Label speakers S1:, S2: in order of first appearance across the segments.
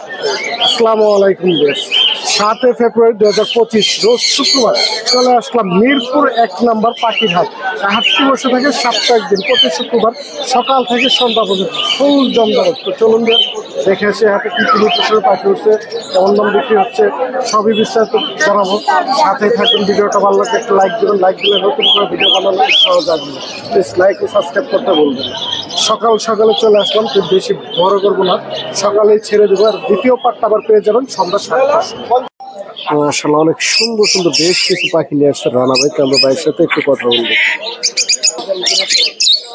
S1: আসসালামু আলাইকুম বেশ 7 ফেব্রুয়ারি 2025 রোজ শুক্রবার চলে আসলাম মিরপুর 1 নম্বর পাখির হাট। হাটটি বসে থাকে সপ্তাহে একদিন, প্রতি শুক্রবার সকাল থেকে সন্ধ্যা পর্যন্ত ফুল জমজমাট। তো চলুন দেখে এসে হাটে কি কি প্রচুর পাখি উঠছে, কেমন দাম বিক্রি হচ্ছে, সবই বিস্তারিত জানাবো। সাথে থাকুন, ভিডিওটা ভালো লাগলে একটু লাইক দেবেন, লাইক দিলে নতুন করে ভিডিও বানানো সহজ আসবে। প্লিজ লাইক ও সাবস্ক্রাইব করতে বলবেন। সকাল সকালে চলে আসলাম, খুব বেশি বড় করবো না, সকালেই ছেড়ে দেবো। আর দ্বিতীয় পার্টটা আবার পেয়ে যাবেন সন্ধ্যা 7টায়। মাশাআল্লাহ, অনেক সুন্দর সুন্দর বেশ কিছু পাখি নিয়ে আসছে রানা ভাই। আমরা ভাইয়ের সাথে একটু কথা বলবো।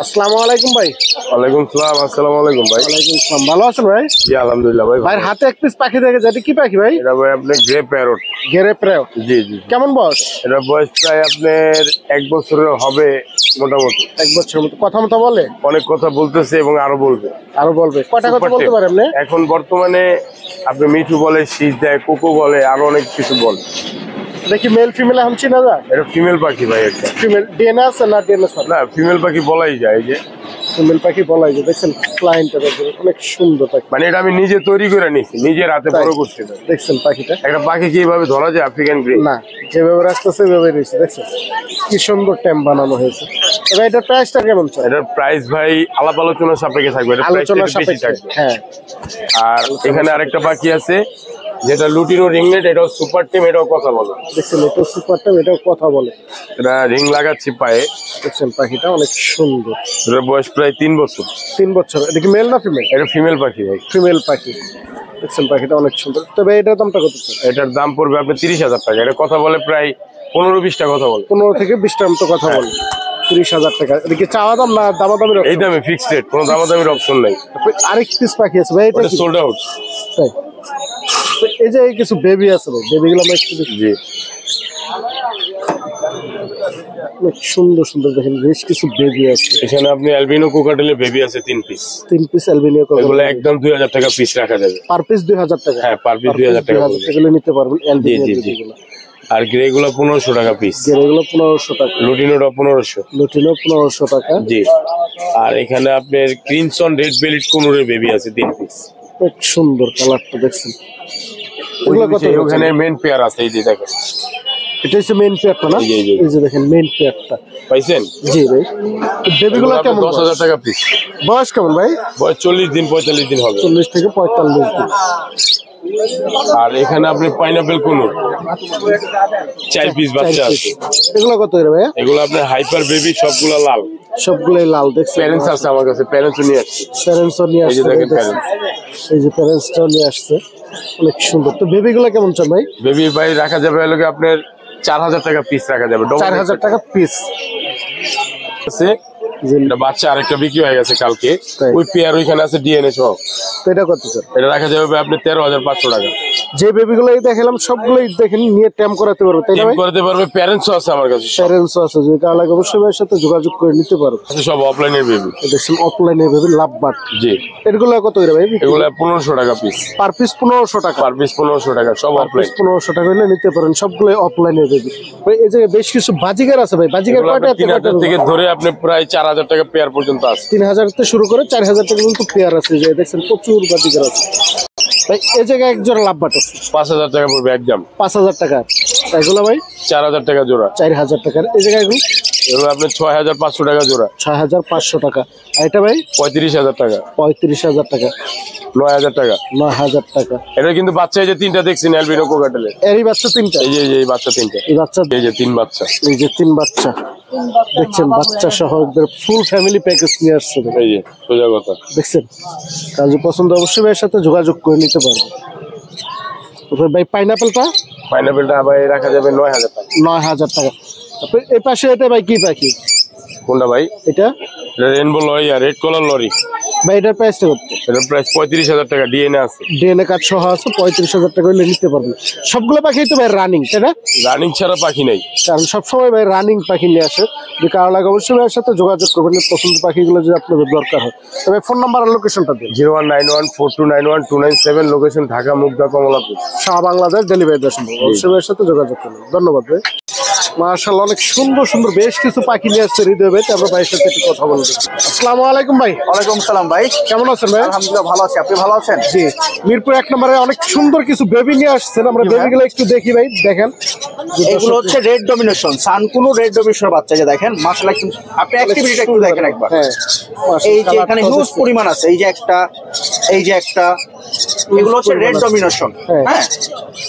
S1: আসসালামু আলাইকুম ভাই।
S2: ওয়ালাইকুম সালাম। আসসালামু আলাইকুম ভাই।
S1: ওয়ালাইকুম আসসালাম, ভালো আছেন ভাই?
S2: জি আলহামদুলিল্লাহ ভাই।
S1: ভাইয়ের হাতে এক পিস পাখি দেখে যাচ্ছে, কি পাখি ভাই?
S2: এটা ভাই আপনার গ্রে প্যারট।
S1: গ্রে প্যারট,
S2: জি জি।
S1: কেমন বয়স?
S2: এটা বয়স প্রায় আপনার 1 বছরের হবে মোটামুটি।
S1: 1 বছরের মতো কথা মতো বলে?
S2: অনেক কথা বলতেছে এবং আরো বলবে।
S1: আরো বলবে? কয়টা কথা বলতে পারে আপনি?
S2: এখন বর্তমানে আপনি মিঠু বলে, শীষ দেয়, কোকো বলে, আরো অনেক কিছু বলে।
S1: দেখি মেল ফিমেল এখন চিনা যায়?
S2: এটা ফিমেল পাখি ভাই। একটা
S1: ফিমেল ডিএনএ আছে না ডিএনএ আছে?
S2: না, ফিমেল পাখি বলাই যায়। এই যে
S1: ফিমেল পাখি বলাই যায়, দেখছেন ক্লায়েন্টটা দেখবেন অনেক সুন্দর পাখি।
S2: মানে এটা আমি নিজে তৈরি করে নিয়েছি, নিজের হাতে বড় করছি।
S1: দেখছেন পাখিটা?
S2: একটা পাখি কিভাবে ধরা যায় আফ্রিকান গ্রে?
S1: না, যেভাবে রাখতেছে সেভাবে রয়েছে, দেখছেন কি সুন্দর ট্যাম্প বানানো হয়েছে। তবে এটার প্রাইসটা কেমন?
S2: এটার প্রাইস ভাই আলাপ আলোচনার সাপেক্ষে থাকবে। এটা
S1: আলোচনা সাপেক্ষে, হ্যাঁ।
S2: আর এখানে আরেকটা পাখি আছে যেটা লুটিনো রিংনেট, এটাও সুপার টিম, এটাও কথা বলে।
S1: দেখছেন এটাও সুপার টিম, এটাও কথা বলে।
S2: এটা রিং লাগাচ্ছি পায়ে।
S1: দেখছেন পাখিটা অনেক সুন্দর।
S2: এটার বয়স প্রায় 3 বছর।
S1: 3 বছর। এটা কি মেল না ফিমেল?
S2: এটা ফিমেল পাখি ভাই।
S1: ফিমেল পাখি। দেখছেন পাখিটা অনেক সুন্দর। তবে এটার দামটা কত?
S2: এটার দাম পড়বে আপনার 30,000 টাকা। এটা কথা বলে প্রায় 15-20টা কথা বলে।
S1: 15 থেকে 20টার মতো কথা বলে। 30,000 টাকা। এটা কি চাওয়া দাম না দামাদামির?
S2: এই দামে ফিক্সড রেট, কোনো দামাদামির অপশন নাই।
S1: আরেক পিস পাখি আছে ভাই, এটা
S2: সোল্ড আউট।
S1: তাই? এই যে কিছু বেবি আছে ভাই, বেবিগুলো আমরা একটু দেখি।
S2: জি,
S1: অনেক সুন্দর সুন্দর, দেখেন বেশ কিছু বেবি আছে।
S2: এখানে আপনি অ্যালবিনো কোকাটেলের বেবি আছে 3 পিস।
S1: 3 piece albino cockatiel.
S2: এগুলো একদম 2000 টাকা পিস রাখা যাবে।
S1: পার পিস 2000 টাকা?
S2: হ্যাঁ, পার পিস 2000 টাকা।
S1: 2000 টাকা নিতে পারবেন অ্যালবিনিও
S2: জি জি।
S1: বেবিগুলো।
S2: আর গ্রে গুলো 1500 টাকা পিস।
S1: গ্রেগুলো 1500 টাকা।
S2: লুটিনোটা 1500।
S1: লুটিনো 1500 টাকা।
S2: জি। আর এখানে আপনার ক্রিমসন রেড বেলিট কোনুরের বেবি আছে 3 পিস।
S1: অনেক সুন্দর কালারটা, দেখছেন এগুলো কত?
S2: ওখানে মেন পেয়ার আছে, এই যে দেখেন।
S1: এটা হচ্ছে মেইন পেয়ারটা না?
S2: জি জি।
S1: এই যে দেখেন মেইন পেয়ারটা
S2: পাইছেন?
S1: জি ভাই। বেবিগুলো কেমন?
S2: 10,000 টাকা পিস।
S1: বয়স কেমন ভাই?
S2: বয়স 40 দিন 45 দিন হবে।
S1: 40 থেকে 45 দিন।
S2: আর এখানে আপনি পাইনাপেল কোনুর 4 পিস বাচ্চা আছে।
S1: এগুলো কত রে ভাই?
S2: এগুলো আপনার হাইপার বেবি, সবগুলো লাল।
S1: সবগুলোই লাল, দেখছেন?
S2: প্যারেন্টস আছে আমার কাছে, প্যারেন্টসও নিয়ে আসছে।
S1: প্যারেন্টসও নিয়ে
S2: এই যে
S1: আসছে,
S2: দেখেন প্যারেন্টস।
S1: এই যে প্যারেন্টসটাও নিয়ে আসছে, অনেক সুন্দর। তো বেবিগুলো কেমন চান ভাই?
S2: বেবি ভাই রাখা যাবে হলো আপনার 4000 টাকা পিস রাখা যাবে।
S1: 4000 টাকা পিস
S2: আছে। এটা বাচ্চা আরেকটা বিক্রি হয়ে গেছে কালকে। ওই পেয়ার ওইখানে আছে ডিএনএ সহ।
S1: তো এটা কত চান?
S2: এটা রাখা যাবে আপনি 13,500 টাকা।
S1: যে বেবিগুলো দেখালাম সবগুলোই দেখেন নিয়ে ট্যাম করাতে পারবে, তাই না ভাই?
S2: করতে পারবে, প্যারেন্টসও আছে আমার কাছে।
S1: প্যারেন্টসও আছে, যদি কার লাগে অবশ্যই ভাইয়ের সাথে যোগাযোগ করে নিতে পারবে।
S2: সব অফলাইনের বেবি।
S1: দেখছেন অফলাইনে বেবি লাভ বাট।
S2: জি।
S1: এগুলো কত করে ভাই?
S2: এগুলো 1500 টাকা পিস।
S1: পার পিস 1500 টাকা?
S2: পার পিস 1500 টাকা, সব অফলাইন।
S1: 1500 টাকা হলে নিতে পারেন, সবগুলো অফলাইনে বেবি। ভাই এই যে বেশ কিছু বাজিগার আছে ভাই, বাজিগার কয়টা?
S2: 3000 থেকে ধরে আপনি প্রায় 4000 টাকা পেয়ার পর্যন্ত আছে।
S1: 3000 থেকে শুরু করে 4000 টাকা পর্যন্ত পেয়ার আছে। যে দেখছেন প্রচুর বাজিগার আছে ভাই। এই জায়গায় এক জোড়া লাভ বাট আছে,
S2: 5000 টাকা পড়বে একদম।
S1: 5000 টাকা। এগুলো ভাই
S2: 4000 টাকা জোড়া।
S1: 4000 টাকার। এই জায়গায়
S2: এগুলো আপনার 6500 টাকা জোড়া।
S1: 6500 টাকা। আর এটা ভাই
S2: 35000 টাকা।
S1: 35000 টাকা।
S2: 9000 টাকা।
S1: 9000 টাকা।
S2: এটা কিন্তু বাচ্চা, এই যে 3টা দেখছেন অ্যালবিনো কোকাটেলের,
S1: এরই বাচ্চা 3টা?
S2: এই যে এই বাচ্চা 3টা।
S1: এই বাচ্চা,
S2: এই যে 3 বাচ্চা,
S1: এই যে 3 বাচ্চা দেখছেন, বাচ্চা সহ ফুল ফ্যামিলি প্যাকেজ নিয়ে আসছে।
S2: এই যে সোজা কথা।
S1: দেখছেন কাজে পছন্দ অবশ্যই ভাইয়ের সাথে যোগাযোগ করে নিতে পারবে। ভাই পাইনাপেলটা?
S2: পাইনাপেলটা ভাই রাখা যাবে 9000 টাকা।
S1: 9000 টাকা। এই পাশে এটা ভাই কি পাখি?
S2: কোনটা ভাই?
S1: এটা
S2: রেনবো লরি আর রেড কলার লরি
S1: ভাই। এটার প্রাইসটা কত?
S2: এটার প্রাইস 35,000 টাকা। ডিএনএ আছে,
S1: ডিএনএ কার্ড সহ আছে। 35,000 টাকা হলে নিতে পারবেন। সবগুলো পাখি তো ভাই রানিং, তাই না?
S2: রানিং ছাড়া পাখি নেই,
S1: কারণ সবসময় ভাই রানিং পাখি নিয়ে আসে। যদি কারো লাগে অবশ্যই ভাইয়ের সাথে যোগাযোগ করবেন পছন্দের পাখিগুলো যদি আপনাদের দরকার হয়। তবে ফোন নাম্বার আর লোকেশনটা দিন।
S2: 019142912997, লোকেশন ঢাকা মুগদা কমলাপুর।
S1: সারা বাংলাদেশ ডেলিভারি দেওয়া সম্ভব। অবশ্যই ভাইয়ের সাথে যোগাযোগ করবেন। ধন্যবাদ ভাই। মাশাআল্লাহ, অনেক সুন্দর সুন্দর বেশ কিছু পাখি নিয়ে আসছে হৃদয় ভাই। তারপর ভাইয়ের সাথে একটু কথা বলবো। আসসালামু আলাইকুম ভাই।
S3: ওয়ালাইকুম সালাম ভাই,
S1: কেমন আছেন ভাই?
S3: আলহামদুলিল্লাহ ভালো আছি, আপনি ভালো আছেন?
S1: জি, মিরপুর 1 নম্বরে অনেক সুন্দর কিছু বেবি নিয়ে আসছেন, আমরা বেবিগুলো একটু দেখি ভাই। দেখেন
S3: এগুলো হচ্ছে রেড ডমিনেশন, সানকুনো রেড ডমিনেশনের বাচ্চা। যে দেখেন মাশাআল্লাহ, আপনি অ্যাক্টিভিটিটা একটু দেখেন একবার।
S1: হ্যাঁ,
S3: এই যে এখানে হিউজ পরিমাণ আছে, এই যে একটা, এই যে একটা, এগুলো হচ্ছে রেড ডমিনেশন। হ্যাঁ,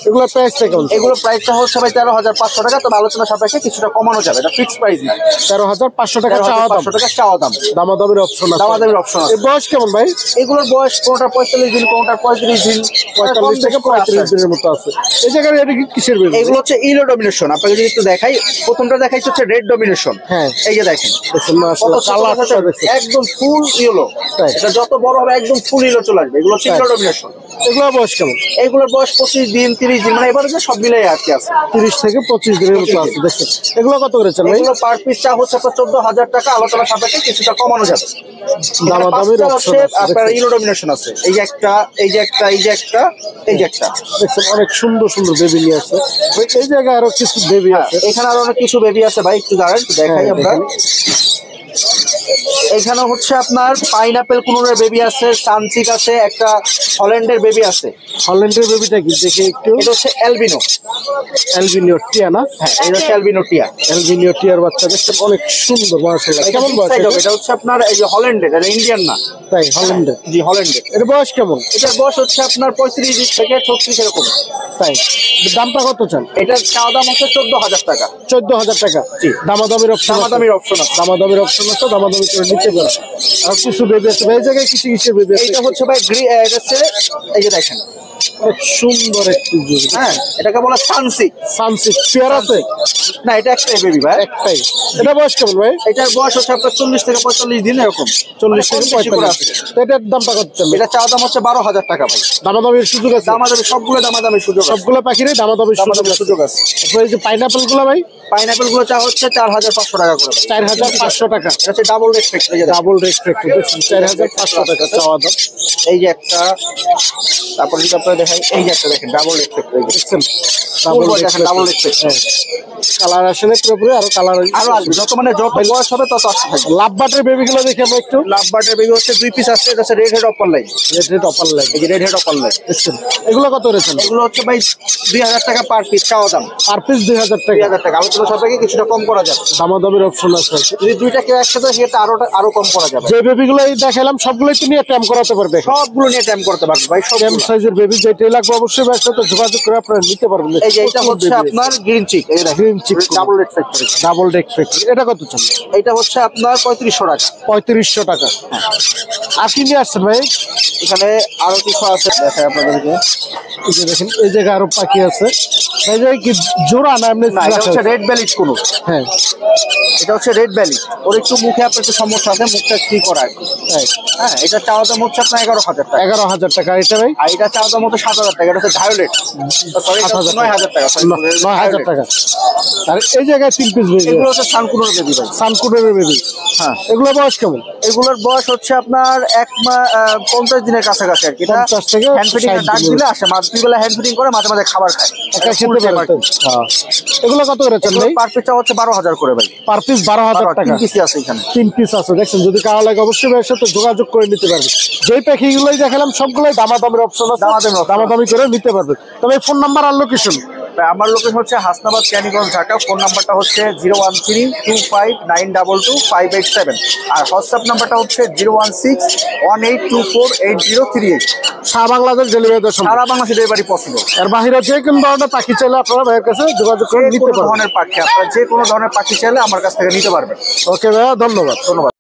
S1: এগুলো প্রাইসটা কেমন?
S3: এগুলো প্রাইসটা হচ্ছে ভাই 13,500 টাকা, তবে আলোচনা সাপেক্ষে কিছুটা কমানো যাবে, এটা ফিক্সড প্রাইস না।
S1: 13,500 টাকা চাওয়া দাম।
S3: 13,500 টাকা চাওয়া দাম,
S1: দামাদামির অপশন আছে।
S3: দামাদামির অপশন আছে।
S1: এর বয়স কেমন ভাই?
S3: এগুলোর বয়স কোনটা 45 দিন, কোনটা 35 দিন,
S1: 45 থেকে 35 দিনের মতো আছে। এই জায়গায় এটা কিসের বেবি?
S3: এগুলো হচ্ছে ইলো ডমিনেশন। আপনাকে যদি একটু দেখাই, প্রথমটা দেখাই হচ্ছে রেড ডমিনেশন।
S1: হ্যাঁ,
S3: এই যে দেখেন
S1: দেখুন মাশাআল্লাহ, কালারটা দেখুন
S3: একদম ফুল ইয়েলো। এটা যত বড় হবে একদম ফুল ইয়েলো চলে আসবে। এগুলো হচ্ছে ইলো ডমিনেশন।
S1: এগুলোর বয়স কেমন?
S3: এগুলোর বয়স 25 দিন 30 দিন, মানে এবারে সব মিলাই আর কি আছে।
S1: 30 থেকে 25 দিনের মতো আছে। দেখুন এগুলো কত করে চান ভাই?
S3: এগুলো পার পিস চা হচ্ছে আপনার 14,000 টাকা, আলোচনা সাপেক্ষে কিছুটা কমানো যাবে।
S1: দামাদামির অপশন আছে।
S3: আপনার ইলো ডমিনেশন আছে। এই যে একটা, এই যে একটা, এই যে একটা, এই যে একটা।
S1: দেখুন অনেক সুন্দর সুন্দর বেবি নিয়ে আছে ভাই। এই জায়গায় আরো কিছু বেবি আছে।
S3: এখানে আরো অনেক কিছু বেবি আছে ভাই, একটু দাঁড়ান দেখাই আমরা। এখানে হচ্ছে আপনার পাইনাপেল কুনুরের বেবি আছে, সানচিক আছে, একটা হল্যান্ডের বেবি আছে।
S1: হল্যান্ডের বেবিটা কি দেখে একটু?
S3: এটা হচ্ছে অ্যালবিনো।
S1: অ্যালবিনিও টিয়া না?
S3: হ্যাঁ, এটা হচ্ছে অ্যালবিনো টিয়া।
S1: অ্যালবিনিও টিয়ার বাচ্চা দেখতে অনেক সুন্দর মাশাআল্লাহ।
S3: এটা
S1: কেমন
S3: big
S1: বয়স?
S3: size হবে। এটা হচ্ছে আপনার এই যে হল্যান্ডের, এটা ইন্ডিয়ান না।
S1: তাই হল্যান্ডের?
S3: জি, হল্যান্ডের।
S1: এর বয়স কেমন?
S3: এটার বয়স হচ্ছে আপনার 35 থেকে 36 এরকম।
S1: তাই দামটা কত চান?
S3: এটার চাওয়া দাম হচ্ছে 14,000 টাকা।
S1: 14,000 টাকা।
S3: জি।
S1: দামাদামির অপশন?
S3: দামাদামির অপশন আছে।
S1: দামাদামির অপশন আছে, দামাদামি করে নিতে পারেন। আর কিছু বেবি আছে ভাই, এই জায়গায় কিছু কিসের বেবি আছে?
S3: এইটা হচ্ছে ভাই এটা হচ্ছে, এই যে দেখেন
S1: অনেক সুন্দর একটি বেবি।
S3: হ্যাঁ, এটাকে বলা সানসিক।
S1: সানসিক পেয়ার আছে?
S3: না, এটা একটাই বেবি ভাই।
S1: একটাই। এটা বয়স কেমন ভাই?
S3: এটার বয়স হচ্ছে আপনার 40 থেকে 45 দিন এরকম।
S1: 40 থেকে 45। তো এটার দামটা কত চান?
S3: এটা চাওয়া দাম হচ্ছে 12,000 টাকা ভাই।
S1: দামাদামির সুযোগ আছে?
S3: দামাদামি সবগুলো দামাদামির সুযোগ আছে।
S1: সবগুলো পাখিরই দামাদামির
S3: সুযোগ আছে।
S1: তারপরে এই যে পাইনাপেল গুলো ভাই?
S3: পাইনাপেল গুলো চা হচ্ছে 4,500 টাকা করে।
S1: 4,500 টাকা।
S3: এটা হচ্ছে ডাবল রেসপেক্ট।
S1: Double respect. 4,500 টাকা চাওয়া দাম।
S3: এই যে একটা, তারপরে যদি আপনারা দেখাই, এই যে একটা দেখেন ডাবল রেসপেক্ট।
S1: দেখছেন
S3: ডাবল রেসপেক্ট।
S1: কালার আসে না পুরোপুরি, আরো কালার
S3: আরো আসবে, যত মানে যত বয়স হবে তত আসতে থাকবে।
S1: লাভ বাটের বেবি গুলো দেখি আমরা একটু।
S3: লাভ বার্ডের বেবি হচ্ছে 2 পিস আছে। এটা হচ্ছে red head upper line.
S1: Red red upper line.
S3: এই যে রেড হেড অপার লাইন।
S1: দেখছেন এগুলো কত রয়েছে?
S3: এগুলো হচ্ছে ভাই 2,000 টাকা পার পিস চাওয়া দাম।
S1: পার পিস 2,000 টাকা।
S3: 2,000 টাকা, আলোচনা সাপেক্ষে কিছুটা কম করা যাবে।
S1: দামাদামির অপশন আছে।
S3: যদি দুইটা কেউ একসাথে সেটা আরো কম করা যাবে।
S1: যে বেবি গুলো দেখালাম সবগুলোই তো নিয়ে ট্যাম করাতে পারবে।
S3: সবগুলো নিয়ে টাইম করতে পারবে ভাই, সব
S1: ট্যাম সাইজের বেবি যেটাই লাগবে অবশ্যই ভাইয়ের সাথে যোগাযোগ করে আপনারা নিতে পারবেন।
S3: এই যে এটা হচ্ছে আপনার গ্রিন চিক। এই দেখেন
S1: green cheek
S3: double red factory.
S1: Double deck factory. এটা কত চান?
S3: এটা হচ্ছে আপনার 3500 টাকা।
S1: 3500 টাকা। আর কি নিয়ে আসছেন ভাই?
S3: এখানে আরো কিছু আছে, দেখাই আপনাদেরকে।
S1: এই যে দেখেন এই জায়গায় আরো পাখি আছে। এই জায়গায় কি জোড়া না এমনি?
S3: না, এটা হচ্ছে রেড বেলিজ কোনো।
S1: হ্যাঁ,
S3: এটা হচ্ছে রেড বেলি। ওর একটু মুখে আপনার একটু সমস্যা আছে, মুখটা কি করা আর কি।
S1: তাই।
S3: হ্যাঁ, এটা চাওয়া দাম হচ্ছে আপনার 11,000 টাকা।
S1: 11,000 টাকা। এটা ভাই?
S3: আর এটা চাওয়া দাম হচ্ছে 7,000 টাকা। এটা হচ্ছে ভায়োলেট। সরি, 9,000 টাকা।
S1: 9,000 টাকা। আর এই জায়গায় 3 পিস বেবি।
S3: এগুলো হচ্ছে সানকুনোর বেবি ভাই।
S1: সানকুনের বেবি।
S3: হ্যাঁ,
S1: এগুলোর বয়স কেমন?
S3: এগুলোর বয়স হচ্ছে আপনার 50 দিনের কাছাকাছি আর কি। এটা
S1: 50 থেকে
S3: হ্যান্ড ফিডিং
S1: 60
S3: ডাক
S1: দিনের।
S3: দিলে আসে, রাত্রিবেলা হ্যান্ড ফিডিং করে, মাঝে মাঝে খাবার খায়।
S1: একা খেতে পারে। হ্যাঁ। এগুলো কত করে চান ভাই?
S3: পার পিসটা হচ্ছে 12,000 করে ভাই।
S1: পার পিস 12,000 টাকা।
S3: 3 পিসই আছে এখানে।
S1: 3 পিস আছে। দেখছেন যদি কারো লাগে অবশ্যই ভাইয়ের সাথে যোগাযোগ করে নিতে পারবে। যেই পাখিগুলোই দেখালাম সবগুলোই দামাদামির অপশন আছে। দামাদামি করে নিতে পারবে। তবে ফোন নাম্বার আর লোকেশন?
S3: আমার লোকেশন হচ্ছে হাসনাবাদ, ক্যানিগঞ্জ, ঢাকা। ফোন নাম্বারটা হচ্ছে 01325925887। আর হোয়াটসঅ্যাপ নাম্বারটা হচ্ছে 01618248038।
S1: সারা বাংলাদেশ ডেলিভারি দেওয়া সম্ভব।
S3: সারা বাংলাদেশে ডেলিভারি পসিবল।
S1: এর বাইরে যে কোনো ধরনের পাখি চাইলে আপনারা ভাইয়ের কাছে যোগাযোগ করে
S3: যে
S1: নিতে
S3: কোনো
S1: পারবেন।
S3: ধরনের পাখি, আপনারা যে কোনো ধরনের পাখি চাইলে আমার কাছ থেকে নিতে পারবেন।
S1: ওকে ভাইয়া, ধন্যবাদ।
S3: ধন্যবাদ।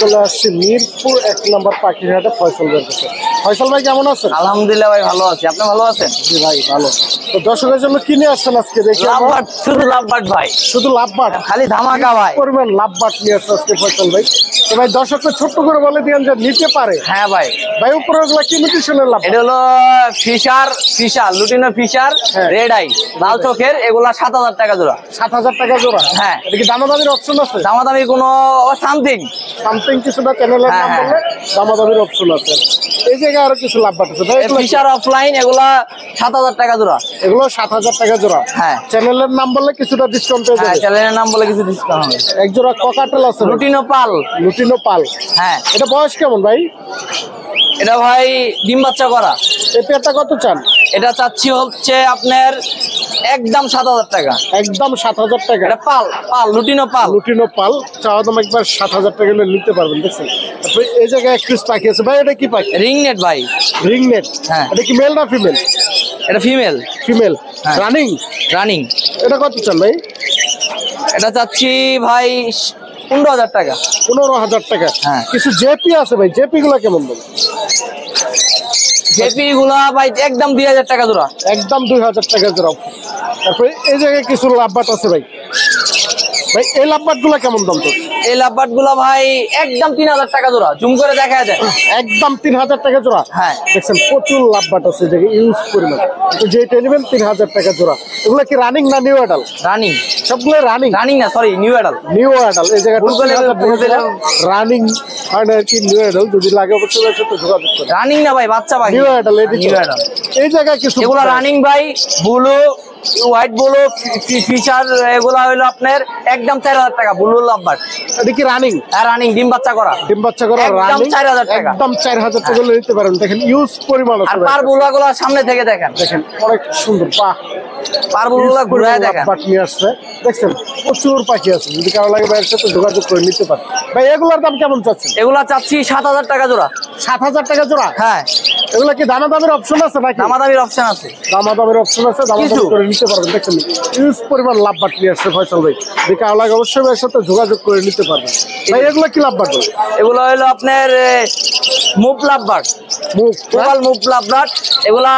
S1: চলে আসছি মিরপুর 1 নম্বর পাখিরহাটে ফয়সাল ভাইয়ের কাছে। ফয়সাল ভাই কেমন আছেন?
S3: আলহামদুলিল্লাহ ভাই, ভালো আছি। আপনি ভালো আছেন?
S1: জি ভাই ভালো। তো দর্শকের জন্য কি নিয়ে আসছেন আজকে দেখি?
S3: লাভবাট, শুধু লাভবাট ভাই,
S1: শুধু লাভবাট?
S3: খালি ধামাকা ভাই।
S1: করবেন লাভবাট নিয়ে আসছে আজকে ফয়সাল ভাই। তো ভাই দর্শককে ছোট্ট করে বলে দিয়েন যে নিতে পারে।
S3: হ্যাঁ ভাই,
S1: ভাই উপরে ওগুলা কি মিউটেশনের লাভ?
S4: এটা হলো fisher lutino fisher red eye লাল চোখের, এগুলা 7,000 টাকা জোড়া।
S1: 7,000 টাকা জোড়া?
S4: হ্যাঁ।
S1: এটা কি দামাদামির অপশন আছে?
S4: দামাদামি কোনো সামথিং
S1: কিছুটা চ্যানেলের নাম
S4: হ্যাঁ,
S1: বললে দামাদামির অপশন আছে। এই জায়গায় আরো কিছু লাভবাট আছে ভাই।
S4: ফিশার অফলাইন, এগুলা 7,000 টাকা জোড়া।
S1: এগুলো 7,000 টাকা জোড়া।
S4: হ্যাঁ।
S1: চ্যানেলের নাম বললে কিছুটা ডিসকাউন্ট পেয়ে
S4: হ্যাঁ,
S1: যাবে।
S4: চ্যানেলের নাম বলে কিছু ডিসকাউন্ট হবে।
S1: এক জোড়া ককাটেল আছে,
S4: লুটিনো পাল।
S1: লুটিনো পাল।
S4: হ্যাঁ,
S1: এটা বয়স কেমন ভাই?
S4: এটা ভাই ডিম বাচ্চা করা।
S1: এই পেয়ারটা কত চান?
S4: এটা চাচ্ছি হচ্ছে আপনার একদম 7,000 টাকা।
S1: একদম 7,000 টাকা।
S4: এটা পাল, পাল লুটিনো পাল।
S1: লুটিনো পাল চাওয়া দাম একবার 7,000 টাকা হলে নিতে পারবেন। দেখছেন তারপরে এই জায়গায় এক পিস পাখি আছে ভাই, এটা কি পাখি?
S4: রিং নেট ভাই।
S1: Ring net.
S4: হ্যাঁ।
S1: এটা কি মেল না ফিমেল?
S4: এটা ফিমেল।
S1: ফিমেল।
S4: হ্যাঁ।
S1: রানিং।
S4: রানিং।
S1: এটা কত চান ভাই?
S4: এটা চাচ্ছি ভাই 15,000 টাকা।
S1: 15,000 টাকা।
S4: হ্যাঁ।
S1: কিছু জেপি আছে ভাই, জেপি গুলা কেমন দাম?
S4: জেপি গুলা ভাই একদম 2,000 টাকা জোড়া।
S1: একদম 2,000 টাকা জোড়া। তারপরে এই জায়গায় কিছু লাভবাট আছে ভাই। ভাই এই লাভবাট গুলা কেমন দাম তো?
S4: এই লাভবাট গুলা ভাই একদম 3,000 টাকা জোড়া। জুম করে দেখা যায়।
S1: একদম 3,000 টাকা জোড়া।
S4: হ্যাঁ।
S1: দেখছেন প্রচুর লাভবাট আছে, যেটা ইউজ পরিমাণ। তো যেটা নেবেন 3,000 টাকা জোড়া। এগুলো কি রানিং না নিউ অ্যাডাল?
S4: রানিং।
S1: সবগুলো রানিং।
S4: রানিং না, sorry, new adult.
S1: New adult. এই জায়গাটা
S4: ভুল করে
S1: রানিং হয় না কি নিউ অ্যাডাল? যদি লাগে অবশ্যই এর সাথে যোগাযোগ করুন।
S4: রানিং না ভাই, বাচ্চা পাখি।
S1: New adult.
S4: New adult.
S1: এই জায়গায় কিছু
S4: এগুলা রানিং ভাই। ব্লু, হোয়াইট ব্লু, ফিশার, এগুলা হলো আপনার একদম 4,000 টাকা। ব্লু লাভবাট।
S1: এটা কি রানিং?
S4: আর রানিং ডিম বাচ্চা করা।
S1: ডিম বাচ্চা করা
S4: একদম
S1: রানিং।
S4: 4,000 টাকা।
S1: একদম 4,000 টাকা হলে নিতে পারেন। দেখেন ইউজ পরিমাণ
S4: আর
S1: আছে ভাই।
S4: পার বুলাগুলা সামনে থেকে দেখেন।
S1: দেখেন অনেক সুন্দর। বাহ,
S4: পার বুলগুলা ঘুরায় দেখেন।
S1: লাভবাট নিয়ে আসছে। দেখছেন প্রচুর পাখি আছে, যদি কারো লাগে ভাইয়ের সাথে যোগাযোগ করে নিতে পারেন। ভাই এগুলোর দাম কেমন চাচ্ছেন?
S4: এগুলা চাচ্ছি 7,000 টাকা জোড়া।
S1: 7,000 টাকা জোড়া।
S4: হ্যাঁ,
S1: এগুলো কি দামাদামের অপশন আছে নাকি?
S4: দামাদামির অপশন আছে।
S1: দামাদামের অপশন আছে, দামাদাম
S4: কিছু।
S1: করে নিতে পারবেন। দেখছেন ইউজ পরিমাণ লাভবাট নিয়ে আসছে ফয়সাল ভাই। যদি কারো লাগে অবশ্যই ভাইয়ের সাথে যোগাযোগ করে নিতে পারবেন। ভাই এগুলো কি লাভবাট?
S4: এগুলো হলো আপনার মুভ লাভবাট।
S1: মুখ
S4: টোটাল মুভ লাভবাট। এগুলা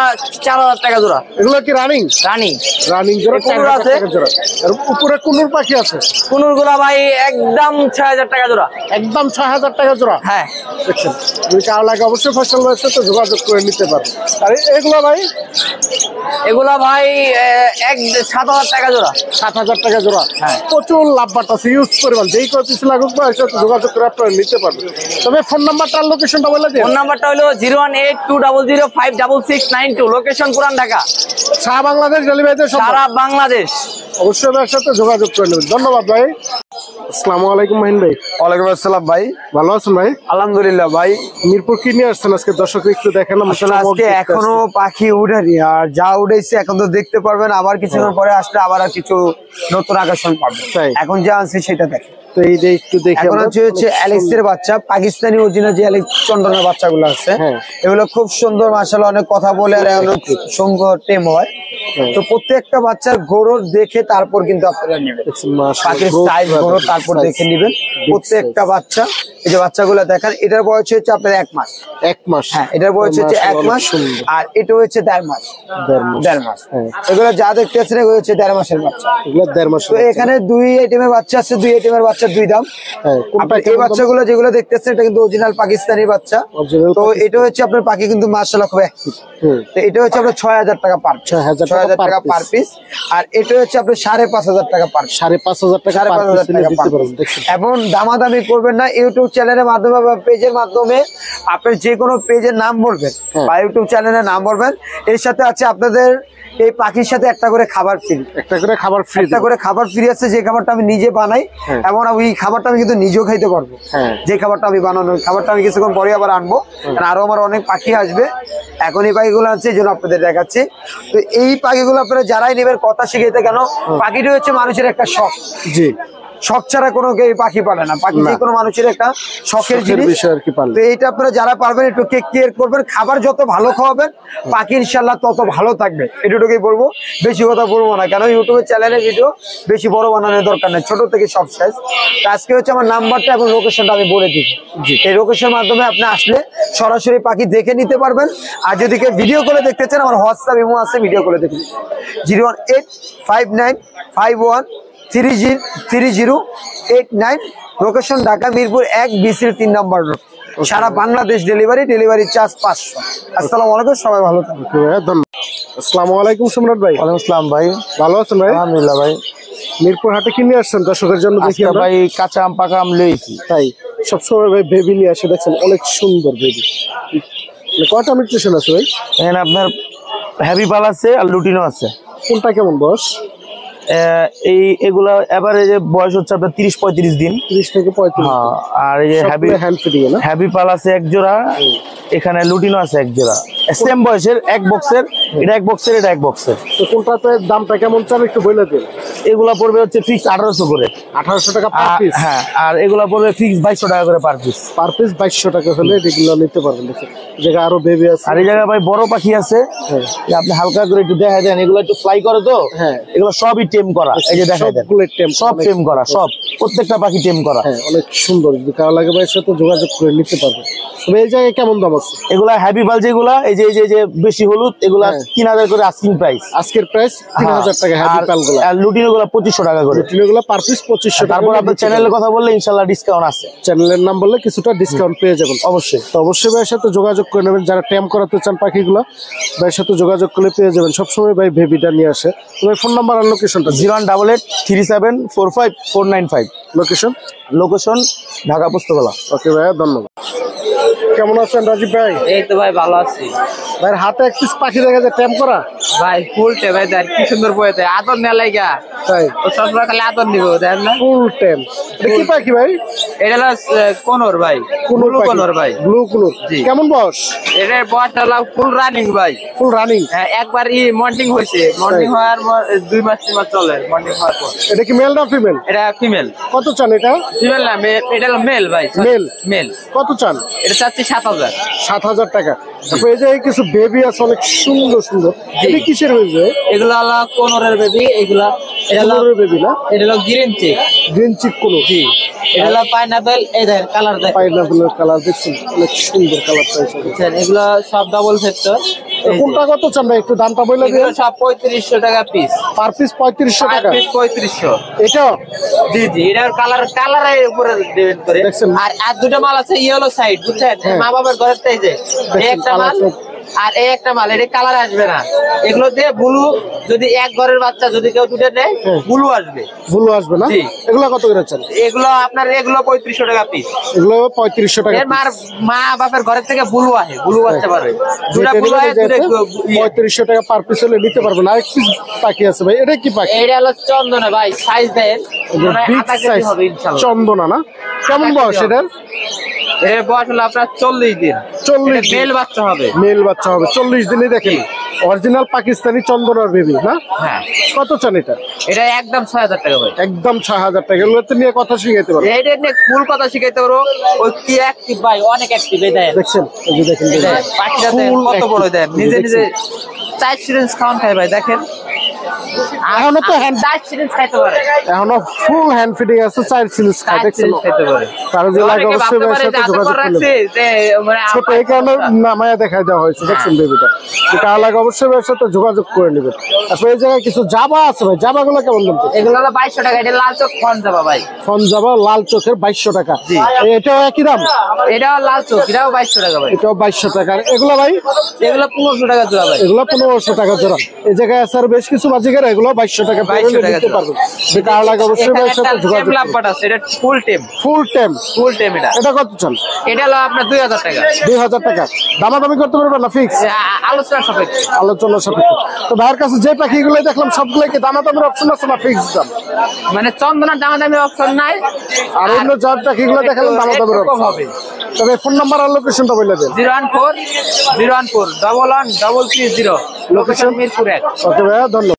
S4: 4,000 টাকা জোড়া।
S1: এগুলো কি রানিং?
S4: রানিং।
S1: রানিং জোড়া
S4: কুনুর
S1: 4,000
S4: আছে।
S1: টাকা জোড়া। আর উপরে কুনুর পাখি আছে।
S4: কুনুর গুলা ভাই একদম 6,000 টাকা জোড়া।
S1: একদম 6,000 টাকা জোড়া।
S4: হ্যাঁ,
S1: দেখছেন যদি কারো লাগে অবশ্যই ফয়সাল ভাইয়ের সাথে যোগাযোগ করে নিতে পারবেন। আর এগুলো ভাই
S4: এগুলা ভাই 7,000 টাকা জোড়া।
S1: 7,000 টাকা জোড়া।
S4: হ্যাঁ।
S1: প্রচুর লাভবাট আছে, ইউজ পরিমাণ। যেই করে পিছু লাগুক বা এর সাথে যোগাযোগ করে আপনারা নিতে পারবেন। তবে ফোন নাম্বারটা আর লোকেশনটা বলে দিন।
S4: ফোন নাম্বারটা হলো 01820056692। লোকেশন পুরান ঢাকা।
S1: সারা বাংলাদেশ ডেলিভারিতে
S4: সারা বাংলাদেশ।
S1: অবশ্যই ভাইয়ের সাথে যোগাযোগ করে নেবেন। ধন্যবাদ ভাই। আসসালামু আলাইকুম মাহিন ভাই।
S3: ওয়ালাইকুম আসসালাম ভাই।
S1: ভালো আছেন ভাই?
S3: আলহামদুলিল্লাহ ভাই।
S1: মিরপুর কি নিয়ে আসছেন আজকে? দর্শক একটু দেখেন।
S3: আসলে আজকে এখনো পাখি উঠেনি, আর যা উঠেছে এখন তো দেখতে পারবেন। আবার কিছুক্ষণ পরে আসলে আবার আর কিছু নতুন আকর্ষণ পাবেন।
S1: তাই?
S3: এখন যা আছে সেটা দেখেন।
S1: তো এই যে একটু দেখি
S3: এখন
S1: আমরা।
S3: হচ্ছে অ্যালেক্সের বাচ্চা, পাকিস্তানি অরিজিনাল যে অ্যালেক্স চন্দনের বাচ্চাগুলো আছে,
S1: হ্যাঁ।
S3: এগুলো খুব সুন্দর মাশাআল্লাহ, অনেক কথা বলে আর অনেক সুন্দর টেম হয়।
S1: হ্যাঁ।
S3: তো প্রত্যেকটা বাচ্চার গোড়র দেখে তারপর কিন্তু আপনারা নেবেন।
S1: মাশাআল্লাহ,
S3: পাখির
S1: growth
S3: সাইজ গোড়র তারপর
S1: size,
S3: দেখে নেবেন।
S1: big
S3: প্রত্যেকটা বাচ্চা, এই যে বাচ্চাগুলো দেখেন, এটার বয়স হচ্ছে আপনার 1 মাস।
S1: 1 মাস।
S3: হ্যাঁ, এটার বয়স হচ্ছে 1 মাস। আর এটা হচ্ছে 1.5 মাস।
S1: 1.5 মাস।
S3: হ্যাঁ, এগুলো যা দেখতে আছেন এগুলো হচ্ছে 1.5 মাসের বাচ্চা।
S1: এগুলো 1.5 মাস।
S3: তো এখানে 2 আইটেমের বাচ্চা আছে, 2 আইটেমের বাচ্চার 2 দাম।
S1: হ্যাঁ, কোনটা
S3: আপনার এই
S1: কেমন দাম?
S3: বাচ্চাগুলো যেগুলো দেখতেছেন এটা কিন্তু অরিজিনাল পাকিস্তানি বাচ্চা।
S1: Original
S3: তো
S1: পাকিস্তানি।
S3: এটা হচ্ছে আপনার পাখি কিন্তু মাশাআল্লাহ খুব অ্যাক্টিভ।
S1: হুম।
S3: তো এটা হচ্ছে আপনার 6,000 টাকা পার
S1: 6,000
S3: টাকা পার পিস। আর এটা হচ্ছে আপনার 5,500 টাকা পার পিস।
S1: 5,500 টাকা per
S3: 5,500
S1: piece নিলে
S3: টাকা
S1: দিতে
S3: পার
S1: পারবেন।
S3: পিস।
S1: দেখছেন
S3: এবং দামাদামি করবেন না। ইউটিউব চ্যানেলের মাধ্যমে বা পেজের মাধ্যমে আপনার যে কোনো পেজের নাম বলবেন
S1: হ্যাঁ।
S3: বা ইউটিউব চ্যানেলের নাম বলবেন, এর সাথে আছে আপনাদের এই পাখির সাথে একটা করে খাবার ফ্রি।
S1: একটা করে খাবার ফ্রি।
S3: একটা করে খাবার ফ্রি আছে, যে খাবারটা আমি নিজে বানাই।
S1: হ্যাঁ।
S3: এবং ওই খাবারটা আমি কিন্তু নিজেও খাইতে পারবো।
S1: হ্যাঁ।
S3: যে খাবারটা আমি বানানো, খাবারটা আমি কিছুক্ষণ পরে আবার আনবো। কারণ আরো আমার অনেক পাখি আসবে। এখন এই পাখিগুলো আছে, এই জন্য আপনাদের দেখাচ্ছি। তো এই পাখিগুলো আপনারা যারাই নেবেন, কথা শিখাইতে কেন, পাখিটি হচ্ছে মানুষের একটা শখ।
S1: জি।
S3: শখ ছাড়া কোনো কেউ পাখি পালে না। পাখি যে কোনো মানুষের একটা শখের জিনিস।
S1: বিষয় আর কি পারলে।
S3: তো এইটা আপনারা যারা পারবেন একটু কেয়ার করবেন। খাবার যত ভালো খাওয়াবেন পাখি ইনশাল্লাহ তত ভালো থাকবে। এটুকুই বলবো, বেশি কথা বলবো না। কেন ইউটিউবের চ্যানেলের ভিডিও বেশি বড় বানানোর দরকার নেই, ছোট থেকে সব শেষ। আজকে হচ্ছে আমার নাম্বারটা এবং লোকেশনটা আমি বলে দিই। এই লোকেশনের মাধ্যমে আপনি আসলে সরাসরি পাখি দেখে নিতে পারবেন। আর যদি কেউ ভিডিও করে দেখতে চান, আমার হোয়াটসঅ্যাপ ইমো আছে, ভিডিও করে দেখে নিন। 01859513089। লোকেশন ঢাকা মিরপুর 1 BC 3 নম্বর রোড। সারা বাংলাদেশ ডেলিভারি চার্জ 500। আসসালামু আলাইকুম, সবাই ভালো থাকবেন।
S1: ধন্যবাদ। আসসালামু আলাইকুম সম্রাট ভাই।
S3: ওয়ালাইকুম আসসালাম ভাই।
S1: ভালো আছেন ভাই?
S3: আলহামদুলিল্লাহ ভাই।
S1: মিরপুর হাটে কি নিয়ে আসছেন দর্শকের জন্য দেখি আমরা?
S3: ভাই কাঁচা আম পাকা আম লইছি।
S1: তাই সবসময় ভাই বেবি নিয়ে আসে, দেখছেন অনেক সুন্দর বেবি। কয়টা মিউটেশন আছে ভাই?
S3: এখানে আপনার হ্যাভি পাল আছে আর লুটিনো আছে।
S1: কোনটা কেমন বয়স?
S4: এগুলা এভারেজে বয়স হচ্ছে আপনার 30-35 দিন।
S1: 30 থেকে 35।
S4: আর এই যে
S1: হ্যান্ড ফিডিং না?
S4: হ্যাভি পাল আছে এক জোড়া, এখানে লুটিনো আছে এক জোড়া, সেম বয়সের, এক বক্সের, এটা এক বক্সের, এটা এক বক্সের।
S1: তো কোনটাতে দামটা কেমন চান একটু বলে দিন।
S4: এগুলা পড়বে হচ্ছে ফিক্স 1800 করে।
S1: 1800 টাকা পার পিস?
S4: হ্যাঁ, আর এগুলা পড়বে ফিক্স 2200 টাকা করে পার পিস।
S1: পার পিস 2200 টাকা হলে এগুলো নিতে পারবেন। দেখুন জায়গা আরো বেবি আছে।
S4: আর এই জায়গায় ভাই বড় পাখি আছে, আপনি হালকা করে একটু দেখা দেন, এগুলো একটু ফ্লাই করে তো, এগুলো সবই টেম করা। এই যে দেখা দেন সব টেম করা, সব প্রত্যেকটা পাখি টেম করা।
S1: অনেক সুন্দর, যদি কারো লাগে ভাইয়ের সাথে যোগাযোগ করে নিতে পারবেন। তবে এই জায়গায় কেমন দাম আছে?
S4: এগুলা হ্যাভি পাল যেগুলা, এই যে বেশি হলুদ, এগুলা 3000 করে আস্কিং প্রাইস।
S1: আজকের প্রাইস 3000 টাকা হ্যাভি পাল গুলো।
S4: আর লুটিনো গুলা 2500 টাকা করে।
S1: লুটিনো গুলো পার পিস 2500 টাকা।
S4: তারপর আপনার চ্যানেলের কথা বললে ইনশাআল্লাহ ডিসকাউন্ট আছে।
S1: চ্যানেলের নাম বললে কিছুটা ডিসকাউন্ট পেয়ে যাবেন অবশ্যই। তো অবশ্যই ভাইয়ের সাথে যোগাযোগ করে নেবেন, যারা টেম করাতে চান পাখিগুলো ভাইয়ের সাথে যোগাযোগ করলে পেয়ে যাবেন। সবসময় ভাই বেবিটা নিয়ে আসে। তোমার ফোন নাম্বার আর লোকেশনটা?
S4: 01883745495। লোকেশন ঢাকা পোস্তগোলা।
S1: ওকে ভাইয়া, ধন্যবাদ। কেমন আছেন রাজীব ভাই?
S5: এই তো ভাই ভালো আছি।
S1: ভাইয়ের হাতে এক পিস পাখি দেখা যায় টেম করা।
S5: ভাই ফুল টে ভাই, দেখ কি সুন্দর বইতে আদর নেয় লাইগা।
S1: তাই
S5: ও সবসময় খালি আদর নিব, দেখ না
S1: ফুল টেম। এটা কি পাখি ভাই?
S5: এটা হলো কোনর ভাই, ব্লু কোনর ভাই।
S1: ব্লু কোনর।
S5: জি।
S1: কেমন বয়স?
S5: এটার বয়সটা হলো ফুল রানিং ভাই।
S1: Full running?
S5: হ্যাঁ, একবার মর্নিং হয়েছে, মর্নিং হওয়ার 2 মাস 3 মাস চলে মর্নিং হওয়ার পর।
S1: এটা কি মেল না ফিমেল?
S5: এটা ফিমেল।
S1: কত চান এটা?
S5: ফিমেল না মেল, এটা হলো মেল ভাই।
S1: মেল?
S5: মেল।
S1: কত চান?
S5: এটা চাচ্ছি 7000।
S1: 7000 টাকা। তারপর এই যে কিছু বেবি আছে অনেক সুন্দর সুন্দর। এটা কিসের বেবি?
S5: এগুলো হলো কোনরের বেবি। এগুলা এটা হলো
S1: বেবি না?
S5: এটা হলো গ্রিন চিক।
S1: গ্রিন চিক কোন?
S5: জি। এটা হলো পাইনাপল। এই দেখেন কালার দেখেন,
S1: পাইনাপলের কালার দেখছেন, অনেক সুন্দর কালার পাইছে।
S5: এগুলো সব ডাবল ফ্যাক্টর।
S1: কোনটা কত চান ভাই একটু দামটা বলে দিন।
S5: এগুলো সব 3500 টাকা পিস।
S1: পার পিস 3500 টাকা?
S5: 3500।
S1: এটা?
S5: জি জি, এটার কালারের উপরে ডিপেন্ড করে।
S1: দেখছেন?
S5: আর দুটো মাল আছে ইয়েলো সাইড, বুঝছেন? মা বাবার ঘরের থেকে যে এই একটা মাল আর এই একটা মাল, এটা কালার আসবে না। এগুলো দিয়ে ব্লু, যদি এক ঘরের বাচ্চা যদি কেউ দুটো নেয় ব্লু আসবে।
S1: ব্লু আসবে না?
S5: জি।
S1: এগুলো কত করে চান?
S5: এগুলো আপনার 3500 টাকা পিস।
S1: এগুলো 3500 টাকা।
S5: এর মা বাপের ঘরের থেকে ব্লু আসে, ব্লু বাচ্চা পারবে। দুটো ব্লু আসে, দুটো
S1: 3500 টাকা পার পিস হলে নিতে পারবেন। আরেক পিস পাখি আছে ভাই, এটা কি পাখি?
S5: এইটা হলো চন্দনা ভাই, সাইজ দেন
S1: বিগ সাইজ চন্দনা না? কেমন বয়স এটার?
S5: এর বয়স হলো আপনার 40 দিন।
S1: 40
S5: মেল বাচ্চা হবে।
S1: মেল বাচ্চা হবে 40 দিনে। দেখেন অরিজিনাল পাকিস্তানি চন্দনার বেবি না?
S5: হ্যাঁ।
S1: কত চান এটা?
S5: এটা একদম 6000 টাকা ভাই।
S1: একদম 6000 টাকা। এগুলোতে নিয়ে কথা শিখাইতে পারবো?
S5: এইটা নিয়ে ফুল কথা শিখাইতে পারো। ওই কি অ্যাক্টিভ ভাই, অনেক অ্যাক্টিভ। এই দেখেন,
S1: দেখছেন? এই যে দেখেন
S5: পাখিটা দেখেন কত বড়। দেন নিজে নিজে 4 সিরিঞ্জ খাওয়ান খায় ভাই, দেখেন।
S1: এখনো তো হ্যান্ড
S5: 4 সিরিঞ্জ খাইতে পারে।
S1: এখনো ফুল হ্যান্ড ফিডিং আছে, 4 সিরিজ খায়।
S5: 4
S1: দেখছেন?
S5: সিরিঞ্জ খাইতে পারে।
S1: কারো যে লাগে অবশ্যই ভাইয়ের সাথে যোগাযোগ করবেন। ছোট এই কারণে নামায়া দেখাই দেওয়া হয়েছে। দেখছেন বেবিটা? কারো লাগে অবশ্যই ভাইয়ের সাথে যোগাযোগ করে নেবেন। তারপর এই জায়গায় কিছু জাবা আছে ভাই, জাবা গুলো কেমন দাম?
S5: এগুলো হলো 2200 টাকা। এটা লাল চোখ ফন যাবা ভাই।
S1: ফন জাবা লাল চোখের 2200 টাকা। এটাও একই দাম?
S5: এটাও লাল চোখ, এটাও 2200 টাকা ভাই।
S1: এটাও 2200 টাকা। এগুলো ভাই?
S5: এগুলো 1500 টাকা জোড়া ভাই।
S1: এগুলো 1500 টাকা জোড়া। এই জায়গায় আছে আর বেশ কিছু বাজিকার, এগুলো 2200 টাকা পেয়ে নিতে পারবেন। কার লাগে অবশ্যই ভাইয়ের সাথে যোগাযোগ করবেন।
S5: এটা ফুল টেম।
S1: ফুল টেম?
S5: ফুল টেম।
S1: এটা কত চান?
S5: এটা হলো আপনার 2000 টাকা।
S1: 2000 টাকা। দামাদামি করতে পারবেন না? ফিক্স
S5: আলোচনা সাপেক্ষে।
S1: আলোচনা সাপেক্ষে। তো ভাইয়ের কাছে যে পাখিগুলো দেখলাম সবগুলো কি দামাদামির অপশন আছে না ফিক্স দাম?
S5: মানে চন্দনার দামাদামির অপশন নাই,
S1: আর অন্য যে পাখিগুলো দেখালাম দামাদামির
S5: এরকম
S1: অপশন
S5: হবে।
S1: তবে ফোন নাম্বার আর লোকেশনটা বলে দেন।
S5: 014 014 11 330। লোকেশন মিরপুর 1।
S1: ওকে ভাইয়া, ধন্যবাদ।